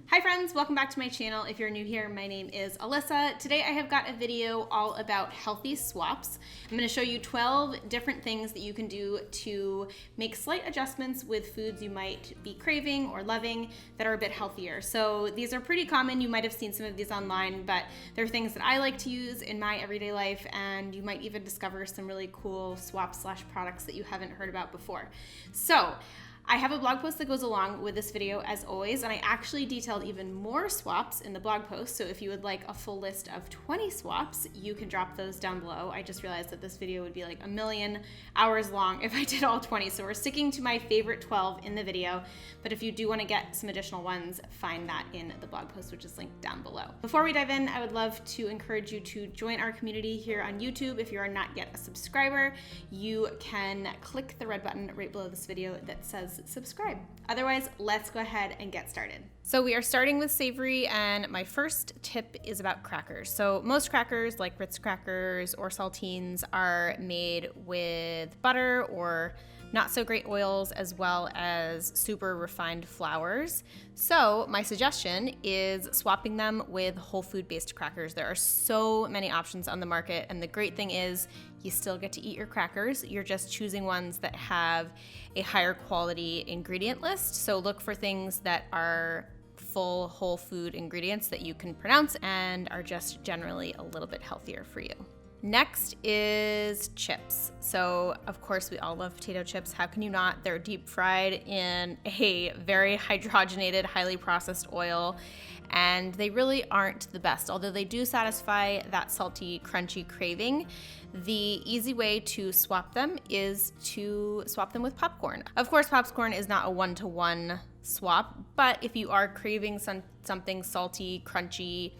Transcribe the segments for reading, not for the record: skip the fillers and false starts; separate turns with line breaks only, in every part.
Hi friends, welcome back to my channel. If you're new here, my name is Alyssa. Today I have got a video all about healthy swaps. I'm going to show you 12 different things that you can do to make slight adjustments with foods you might be craving or loving that are a bit healthier. So these are pretty common. You might have seen some of these online, but they're things that I like to use in my everyday life, and you might even discover some really cool swap/products that you haven't heard about before. So I have a blog post that goes along with this video as always, and I actually detailed even more swaps in the blog post. So if you would like a full list of 20 swaps, you can drop those down below. I just realized that this video would be like a million hours long if I did all 20. So we're sticking to my favorite 12 in the video, but if you do want to get some additional ones, find that in the blog post, which is linked down below. Before we dive in, I would love to encourage you to join our community here on YouTube. If you are not yet a subscriber, you can click the red button right below this video that says subscribe. Otherwise, let's go ahead and get started. So we are starting with savory, and my first tip is about crackers. So most crackers, like Ritz crackers or saltines, are made with butter or not so great oils, as well as super refined flours. So my suggestion is swapping them with whole food based crackers. There are so many options on the market, and the great thing is you still get to eat your crackers. You're just choosing ones that have a higher quality ingredient list. So look for things that are full whole food ingredients that you can pronounce and are just generally a little bit healthier for you. Next is chips. So of course we all love potato chips. How can you not? They're deep fried in a very hydrogenated, highly processed oil, and they really aren't the best. Although they do satisfy that salty, crunchy craving, the easy way to swap them is to swap them with popcorn. Of course, popcorn is not a one-to-one swap, but if you are craving something salty, crunchy,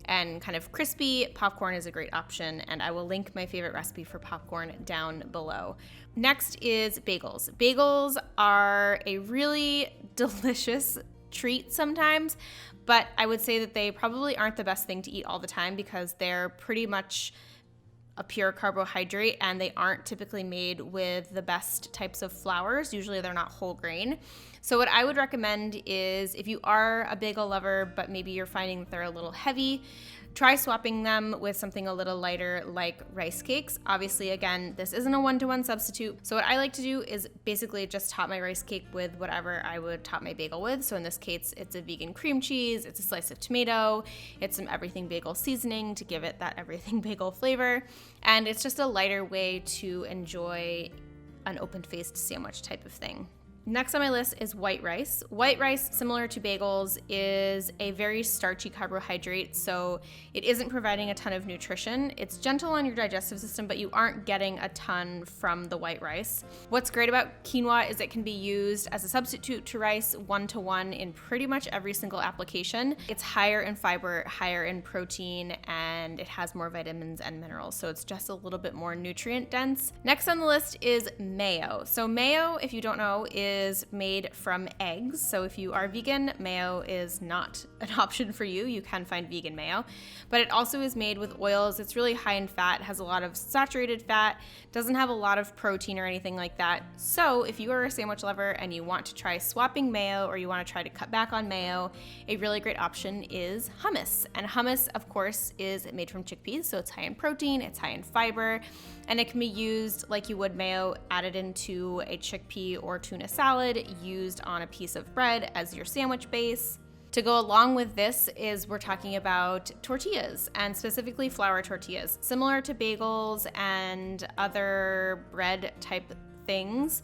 and kind of crispy, popcorn is a great option, and I will link my favorite recipe for popcorn down below. Next is bagels. Bagels are a really delicious treat sometimes, but I would say that they probably aren't the best thing to eat all the time because they're pretty much a pure carbohydrate, and they aren't typically made with the best types of flours. Usually they're not whole grain. So what I would recommend is, if you are a bagel lover, but maybe you're finding that they're a little heavy, try swapping them with something a little lighter like rice cakes. Obviously, again, this isn't a one-to-one substitute. So what I like to do is basically just top my rice cake with whatever I would top my bagel with. So in this case, it's a vegan cream cheese, it's a slice of tomato, it's some everything bagel seasoning to give it that everything bagel flavor. And it's just a lighter way to enjoy an open-faced sandwich type of thing. Next on my list is white rice. White rice, similar to bagels, is a very starchy carbohydrate, so it isn't providing a ton of nutrition. It's gentle on your digestive system, but you aren't getting a ton from the white rice. What's great about quinoa is it can be used as a substitute to rice one-to-one in pretty much every single application. It's higher in fiber, higher in protein, and it has more vitamins and minerals, so it's just a little bit more nutrient dense. Next on the list is mayo. So mayo, if you don't know, is made from eggs. So if you are vegan, mayo is not an option for you. You can find vegan mayo, but it also is made with oils. It's really high in fat, has a lot of saturated fat, doesn't have a lot of protein or anything like that. So if you are a sandwich lover and you want to try swapping mayo, or you want to try to cut back on mayo, a really great option is hummus. And hummus, of course, is made from chickpeas, so it's high in protein, it's high in fiber, and it can be used like you would mayo, added into a chickpea or tuna salad, used on a piece of bread as your sandwich base. To go along with this is we're talking about tortillas, and specifically flour tortillas. Similar to bagels and other bread type things,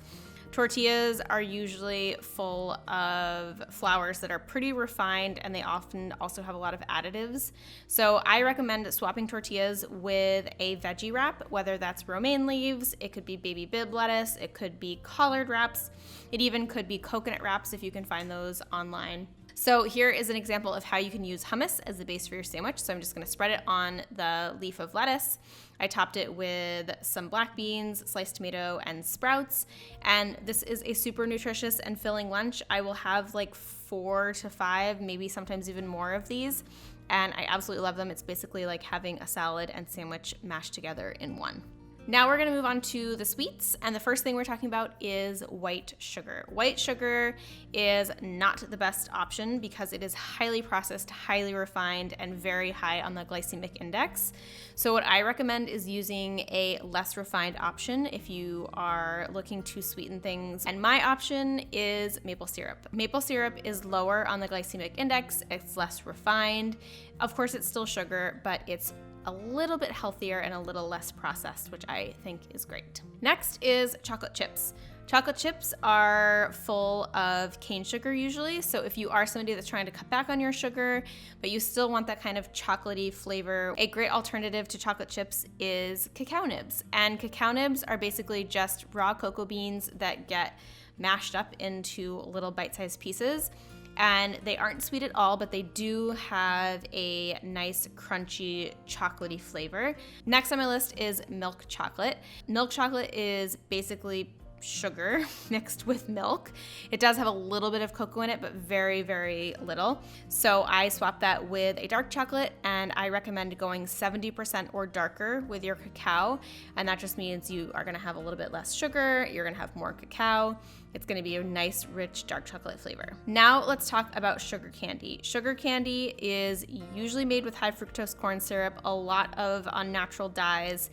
tortillas are usually full of flours that are pretty refined, and they often also have a lot of additives. So I recommend swapping tortillas with a veggie wrap, whether that's romaine leaves, it could be baby bib lettuce, it could be collard wraps, it even could be coconut wraps if you can find those online. So here is an example of how you can use hummus as the base for your sandwich. So I'm just going to spread it on the leaf of lettuce. I topped it with some black beans, sliced tomato, and sprouts. And this is a super nutritious and filling lunch. I will have like 4 to 5, maybe sometimes even more of these. And I absolutely love them. It's basically like having a salad and sandwich mashed together in one. Now we're gonna move on to the sweets, and the first thing we're talking about is white sugar. White sugar is not the best option because it is highly processed, highly refined, and very high on the glycemic index. So what I recommend is using a less refined option if you are looking to sweeten things. And my option is maple syrup. Maple syrup is lower on the glycemic index, it's less refined. Of course, it's still sugar, but it's a little bit healthier and a little less processed, which I think is great. Next is chocolate chips. Chocolate chips are full of cane sugar usually, so if you are somebody that's trying to cut back on your sugar, but you still want that kind of chocolatey flavor, a great alternative to chocolate chips is cacao nibs. And cacao nibs are basically just raw cocoa beans that get mashed up into little bite-sized pieces. And they aren't sweet at all, but they do have a nice crunchy chocolatey flavor. Next on my list is milk chocolate. Milk chocolate is basically sugar mixed with milk. It does have a little bit of cocoa in it, but very, very little. So I swap that with a dark chocolate, and I recommend going 70% or darker with your cacao. And that just means you are gonna have a little bit less sugar, you're gonna have more cacao. It's gonna be a nice, rich, dark chocolate flavor. Now let's talk about sugar candy. Sugar candy is usually made with high fructose corn syrup, a lot of unnatural dyes,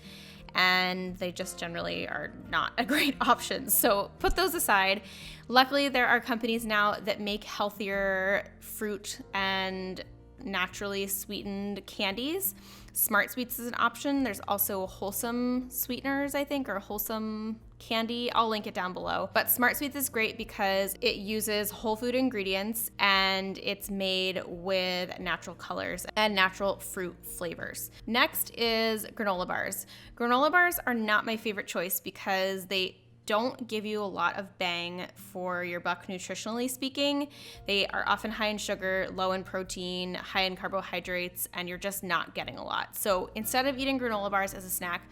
and they just generally are not a great option. So put those aside. Luckily, there are companies now that make healthier fruit and naturally sweetened candies. Smart Sweets is an option. There's also wholesome sweeteners, I think, or wholesome candy. I'll link it down below. But Smart Sweets is great because it uses whole food ingredients and it's made with natural colors and natural fruit flavors. Next is granola bars. Granola bars are not my favorite choice because they don't give you a lot of bang for your buck nutritionally speaking. They are often high in sugar, low in protein, high in carbohydrates, and you're just not getting a lot. So instead of eating granola bars as a snack,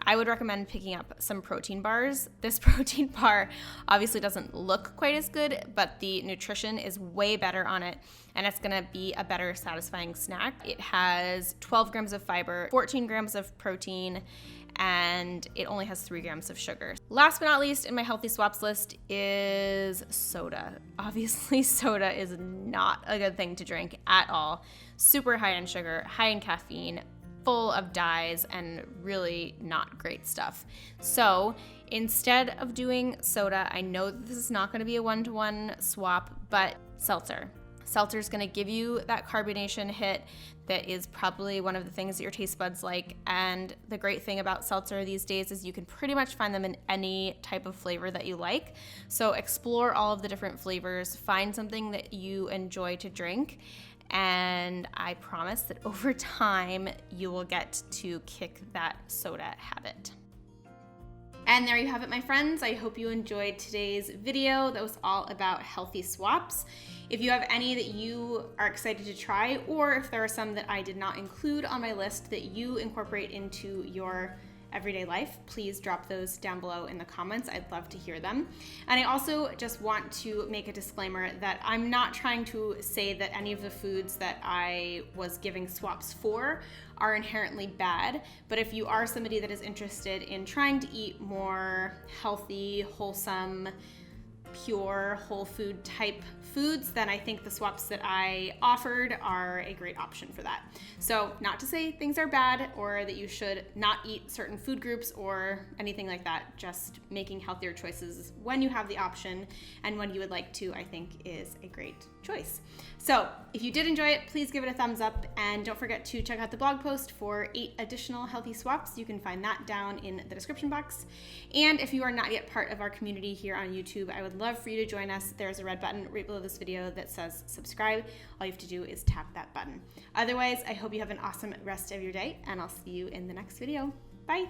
I would recommend picking up some protein bars. This protein bar obviously doesn't look quite as good, but the nutrition is way better on it, and it's gonna be a better satisfying snack. It has 12 grams of fiber, 14 grams of protein, and it only has 3 grams of sugar. Last but not least in my healthy swaps list is soda. Obviously, soda is not a good thing to drink at all. Super high in sugar, high in caffeine, full of dyes, and really not great stuff. So instead of doing soda, I know that this is not gonna be a one-to-one swap, but seltzer. Seltzer is gonna give you that carbonation hit that is probably one of the things that your taste buds like. And the great thing about seltzer these days is you can pretty much find them in any type of flavor that you like. So explore all of the different flavors, find something that you enjoy to drink, and I promise that over time you will get to kick that soda habit. And there you have it, my friends. I hope you enjoyed today's video that was all about healthy swaps. If you have any that you are excited to try, or if there are some that I did not include on my list that you incorporate into your everyday life, please drop those down below in the comments. I'd love to hear them. And I also just want to make a disclaimer that I'm not trying to say that any of the foods that I was giving swaps for are inherently bad, but if you are somebody that is interested in trying to eat more healthy, wholesome, pure, whole food type foods, then I think the swaps that I offered are a great option for that. So not to say things are bad or that you should not eat certain food groups or anything like that, just making healthier choices when you have the option and when you would like to, I think is a great choice. So if you did enjoy it, please give it a thumbs up, and don't forget to check out the blog post for 8 additional healthy swaps. You can find that down in the description box. And if you are not yet part of our community here on YouTube, I would love for you to join us. There's a red button right below this video that says subscribe. All you have to do is tap that button. Otherwise, I hope you have an awesome rest of your day, and I'll see you in the next video. Bye.